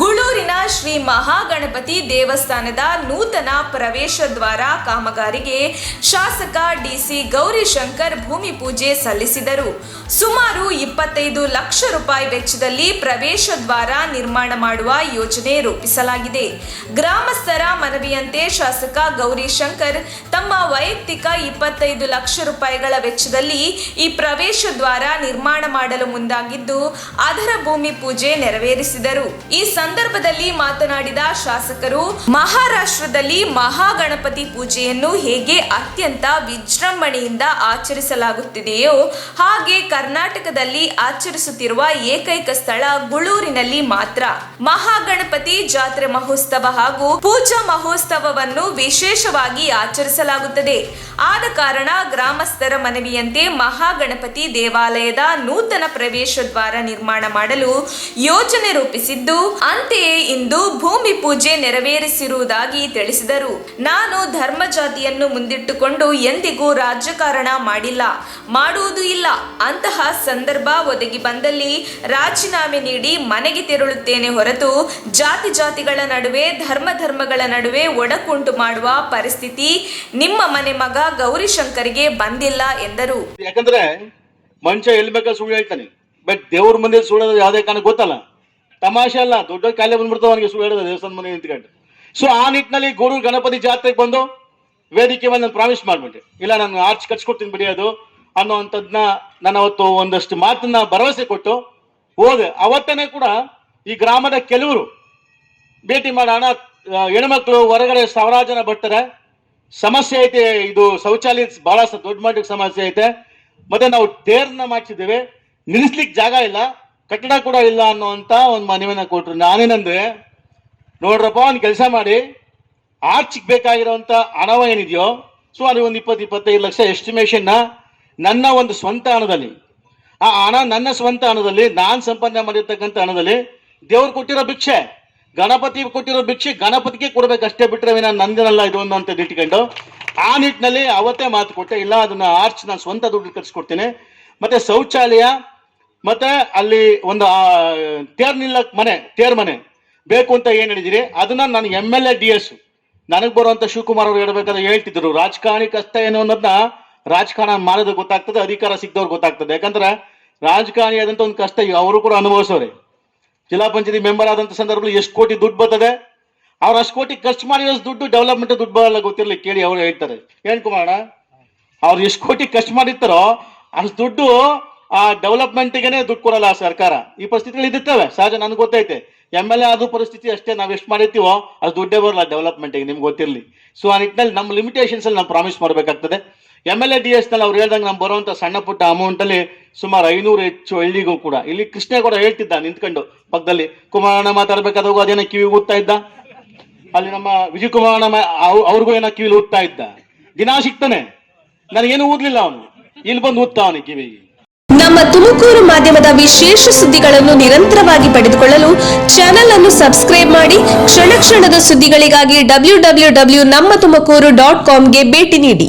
ಗುಳೂರಿನ ಶ್ರೀ ಮಹಾಗಣಪತಿ ದೇವಸ್ಥಾನದ ನೂತನ ಪ್ರವೇಶ ದ್ವಾರ ಕಾಮಗಾರಿಗೆ ಶಾಸಕ ಡಿಸಿ ಗೌರಿಶಂಕರ್ ಭೂಮಿ ಪೂಜೆ ಸಲ್ಲಿಸಿದರು. ಸುಮಾರು 25 ಲಕ್ಷ ರೂಪಾಯಿ ವೆಚ್ಚದಲ್ಲಿ ಪ್ರವೇಶ ದ್ವಾರ ನಿರ್ಮಾಣ ಮಾಡುವ ಯೋಜನೆ ರೂಪಿಸಲಾಗಿದೆ. ಗ್ರಾಮಸ್ಥರ ಮನವಿಯಂತೆ ಶಾಸಕ ಗೌರಿಶಂಕರ್ ತಮ್ಮ ವೈಯಕ್ತಿಕ 25 ಲಕ್ಷ ರೂಪಾಯಿಗಳ ವೆಚ್ಚದಲ್ಲಿ ಈ ಪ್ರವೇಶ ದ್ವಾರ ನಿರ್ಮಾಣ ಮಾಡಲು ಮುಂದಾಗಿದ್ದು ಅದರ ಭೂಮಿ ಪೂಜೆ ನೆರವೇರಿಸಿದರು. ಈ ಸಂದರ್ಭದಲ್ಲಿ ಮಾತನಾಡಿದ ಶಾಸಕರು, ಮಹಾರಾಷ್ಟ್ರದಲ್ಲಿ ಮಹಾಗಣಪತಿ ಪೂಜೆಯನ್ನು ಹೇಗೆ ಅತ್ಯಂತ ವಿಜೃಂಭಣೆಯಿಂದ ಆಚರಿಸಲಾಗುತ್ತಿದೆಯೋ ಹಾಗೆ ಕರ್ನಾಟಕದಲ್ಲಿ ಆಚರಿಸುತ್ತಿರುವ ಏಕೈಕ ಸ್ಥಳ ಗುಳೂರಿನಲ್ಲಿ ಮಾತ್ರ. ಮಹಾಗಣಪತಿ ಜಾತ್ರೆ ಮಹೋತ್ಸವ ಹಾಗೂ ಪೂಜಾ ಮಹೋತ್ಸವವನ್ನು ವಿಶೇಷವಾಗಿ ಆಚರಿಸಲಾಗುತ್ತದೆ. ಆದ ಕಾರಣ ಗ್ರಾಮಸ್ಥರ ಮನವಿಯಂತೆ ಮಹಾಗಣಪತಿ ದೇವಾಲಯದ ನೂತನ ಪ್ರವೇಶ ದ್ವಾರ ನಿರ್ಮಾಣ ಮಾಡಲು ಯೋಜನೆ ರೂಪಿಸಿದ್ದು, ಅಂತೆಯೇ ಇಂದು ಭೂಮಿ ಪೂಜೆ ನೆರವೇರಿಸಿರುವುದಾಗಿ ತಿಳಿಸಿದರು. ನಾನು ಧರ್ಮ ಜಾತಿಯನ್ನು ಮುಂದಿಟ್ಟುಕೊಂಡು ಎಂದಿಗೂ ರಾಜಕಾರಣ ಮಾಡಿಲ್ಲ, ಮಾಡುವುದೂ ಇಲ್ಲ. ಅಂತಹ ಸಂದರ್ಭ ಒದಗಿ ಬಂದಲ್ಲಿ ರಾಜೀನಾಮೆ ನೀಡಿ ಮನೆಗೆ ತೆರಳುತ್ತೇನೆ ಹೊರತು ಜಾತಿಗಳ ನಡುವೆ ಧರ್ಮಗಳ ನಡುವೆ ಒಡಕುಂಟು ಮಾಡುವ ಪರಿಸ್ಥಿತಿ ನಿಮ್ಮ ಮನೆ ಮಗ ಗೌರಿಶಂಕರ್ಗೆ ಬಂದಿಲ್ಲ ಎಂದರು. ಯಾಕಂದ್ರೆ ಮನುಷ್ಯ ಎಲ್ಲಿ ಬೇಕಾದ್ರೆ ಸುಳ್ಳು ಹೇಳ್ತಾನೆ, ಬಟ್ ದೇವ್ರ ಮಂದಿ ಸುಳ್ಳೋದು ಯಾವುದೇ ಕಾರಣ ಗೊತ್ತಲ್ಲ, ತಮಾಷೆ ಅಲ್ಲ. ದೊಡ್ಡ ಕಾಯಿಲೆ ಬಂದ್ಬಿಡ್ತಾವ ಅವನಿಗೆ ಸುಳ್ಳು ಹೇಳೋದು ದೇವಸ್ಥಾನ ಮನೆ ನಿಂತ್ಕೊಂಡು. ಸೊ ಆ ನಿಟ್ಟಿನಲ್ಲಿ ಗೂಡೂರು ಗಣಪತಿ ಜಾತ್ರೆಗೆ ಬಂದು ವೇದಿಕೆ ಮೇಲೆ ನಾನು ಪ್ರಾಮಿಸ್ ಮಾಡ್ಬಿಟ್ಟೆ, ಇಲ್ಲ ನಾನು ಆರ್ಚ್ ಕಟ್ಸ್ಕೊಡ್ತೀನಿ ಬಿಡಿ ಅದು ಅನ್ನೋವಂಥದ್ದನ್ನ ನಾನು ಅವತ್ತು ಒಂದಷ್ಟು ಮಾತನ್ನ ಭರವಸೆ ಕೊಟ್ಟು ಹೋದೆ. ಅವತ್ತನೇ ಕೂಡ ಈ ಗ್ರಾಮದ ಕೆಲವರು ಭೇಟಿ ಮಾಡೋಣ, ಹೆಣ್ಮಕ್ಳು ಹೊರಗಡೆ ಸಾವಿರಾರು ಜನ ಬರ್ತಾರೆ, ಸಮಸ್ಯೆ ಐತೆ, ಇದು ಶೌಚಾಲಯ ಬಹಳ ದೊಡ್ಡ ಮಟ್ಟಿಗೆ ಸಮಸ್ಯೆ ಐತೆ, ಮತ್ತೆ ನಾವು ಟೇರ್ನ ಮಾಡ್ಸಿದ್ದೇವೆ, ನಿಲ್ಲಿಸ್ಲಿಕ್ಕೆ ಜಾಗ ಇಲ್ಲ, ಕಟ್ಟಡ ಕೂಡ ಇಲ್ಲ ಅನ್ನುವಂತ ಒಂದು ಮನವಿನ ಕೊಟ್ರು. ನಾನೇನಂದ್ರೆ, ನೋಡ್ರಪ್ಪ ಒಂದು ಕೆಲಸ ಮಾಡಿ, ಆರ್ಚಿಗೆ ಬೇಕಾಗಿರೋಂಥ ಹಣವ ಏನಿದೆಯೋ ಸುಮಾರು ಒಂದು 20-25 ಲಕ್ಷ ಎಸ್ಟಿಮೇಷನ್ ನನ್ನ ಒಂದು ಸ್ವಂತ ಹಣದಲ್ಲಿ, ಆ ಹಣ ನನ್ನ ಸ್ವಂತ ಹಣದಲ್ಲಿ ನಾನು ಸಂಪಾದನೆ ಮಾಡಿರ್ತಕ್ಕಂಥ ಹಣದಲ್ಲಿ ದೇವ್ರು ಕೊಟ್ಟಿರೋ ಭಿಕ್ಷೆ, ಗಣಪತಿ ಕೊಟ್ಟಿರೋ ಭಿಕ್ಷೆ ಗಣಪತಿಗೆ ಕೊಡ್ಬೇಕಷ್ಟೇ, ಬಿಟ್ರೆ ನಂದನಲ್ಲ ಇದು ಅಂತ ಇಟ್ಕೊಂಡು ಆ ನಿಟ್ಟಿನಲ್ಲಿ ಅವತ್ತೇ ಮಾತು ಕೊಟ್ಟೆ, ಇಲ್ಲ ಅದನ್ನ ಆರ್ಚ್ ನಾನು ಸ್ವಂತ ದುಡ್ಡು ಕಟ್ಸ್ಕೊಡ್ತೀನಿ, ಮತ್ತೆ ಶೌಚಾಲಯ ಮತ್ತೆ ಅಲ್ಲಿ ಒಂದು ತೇರ್ ಮನೆ ಬೇಕು ಅಂತ ಏನ್ ಹೇಳಿದಿರಿ ಅದನ್ನ ನಾನು MLA DS ನನಗ್ ಬರುವಂತ ಶಿವಕುಮಾರ್ ಅವರು ಹೇಳ್ಬೇಕಾದ್ರೆ ಹೇಳ್ತಿದ್ರು, ರಾಜಕಾರಣಿ ಕಷ್ಟ ಏನು ಅನ್ನೋದನ್ನ ರಾಜಕಾರಣ ಮಾಡೋದು ಗೊತ್ತಾಗ್ತದೆ, ಅಧಿಕಾರ ಸಿಕ್ದವ್ರು ಗೊತ್ತಾಗ್ತದೆ. ಯಾಕಂದ್ರೆ ರಾಜಕಾರಣಿ ಆದಂತ ಒಂದು ಕಷ್ಟ ಅವರು ಕೂಡ ಅನುಭವಿಸೋರೆ. ಜಿಲ್ಲಾ ಪಂಚಾಯತಿ ಮೆಂಬರ್ ಆದಂತ ಸಂದರ್ಭದಲ್ಲಿ ಎಷ್ಟು ಕೋಟಿ ದುಡ್ಡು ಬರ್ತದೆ, ಅವ್ರು ಅಷ್ಟು ಕೋಟಿ ಖರ್ಚು ಮಾಡಿರೋ ದುಡ್ಡು ಡೆವಲಪ್ಮೆಂಟ್ ದುಡ್ಡು ಬರಲ್ಲ, ಗೊತ್ತಿರಲಿ ಕೇಳಿ ಅವ್ರು ಹೇಳ್ತಾರೆ. ಏನ್ ಕುಮಾರಣ್ಣ, ಅವ್ರು ಎಷ್ಟು ಕೋಟಿ ಖರ್ಚು ಮಾಡಿರ್ತಾರೋ ಅಷ್ಟು ದುಡ್ಡು ಆ ಡೆವಲಪ್ಮೆಂಟ್ಗೆನೆ ದುಡ್ಡು ಕೊಡಲ್ಲ ಸರ್ಕಾರ. ಈ ಪರಿಸ್ಥಿತಿಗಳು ಇದಿರ್ತವೆ ಸಹಜ, ನನ್ಗೆ ಗೊತ್ತೈತೆ. MLA ಆದ ಪರಿಸ್ಥಿತಿ ಅಷ್ಟೇ, ನಾವ್ ಎಷ್ಟು ಮಾಡಿರ್ತೀವೋ ಅದು ದುಡ್ಡೇ ಬರಲ್ಲ ಡೆವಲಪ್ಮೆಂಟ್ಗೆ, ನಿಮ್ಗೆ ಗೊತ್ತಿರಲಿ. ಸೊ ಆ ನಿಟ್ಟಿನಲ್ಲಿ ನಮ್ಮ ಲಿಮಿಟೇಷನ್ಸ್ ಅಲ್ಲಿ ನಾವು ಪ್ರಾಮಿಸ್ ಮಾಡಬೇಕಾಗ್ತದೆ. MLA DS ನಲ್ಲಿ ಅವ್ರು ಹೇಳ್ದಂಗೆ ನಮ್ಗೆ ಬರುವಂತ ಸಣ್ಣ ಪುಟ್ಟ ಅಮೌಂಟ್ ಅಲ್ಲಿ ಸುಮಾರು 500 ಹೆಚ್ಚು ಹಳ್ಳಿಗೂ ಕೂಡ, ಇಲ್ಲಿ ಕೃಷ್ಣ ಕೂಡ ಹೇಳ್ತಿದ್ದ ನಿಂತ್ಕೊಂಡು ಪಕ್ಕದಲ್ಲಿ, ಕುಮಾರಣ್ಣ ಮಾತಾಡ್ಬೇಕಾದಾಗ ಅದೇನೋ ಕಿವಿ ಊದ್ತಾ ಇದ್ದ, ಅಲ್ಲಿ ನಮ್ಮ ವಿಜಯ್ ಕುಮಾರಣ್ಣ ಅವ್ರಿಗೂ ಏನೋ ಕಿವಿಲಿ ಊದ್ತಾ ಇದ್ದ, ದಿನ ಸಿಗ್ತಾನೆ, ನನಗೇನು ಊದ್ಲಿಲ್ಲ ಅವನು, ಇಲ್ಲಿ ಬಂದು ಊದ್ತಾ ಅವನಿಗೆ ಕಿವಿಗೆ. ನಮ್ಮ ತುಮಕೂರು ಮಾಧ್ಯಮದ ವಿಶೇಷ ಸುದ್ದಿಗಳನ್ನು ನಿರಂತರವಾಗಿ ಪಡೆದುಕೊಳ್ಳಲು ಚಾನೆಲ್ ಅನ್ನು ಸಬ್ಸ್ಕ್ರೈಬ್ ಮಾಡಿ. ಕ್ಷಣ ಕ್ಷಣದ ಸುದ್ದಿಗಳಿಗಾಗಿ www.nammathumakuru.com ಗೆ ಭೇಟಿ ನೀಡಿ.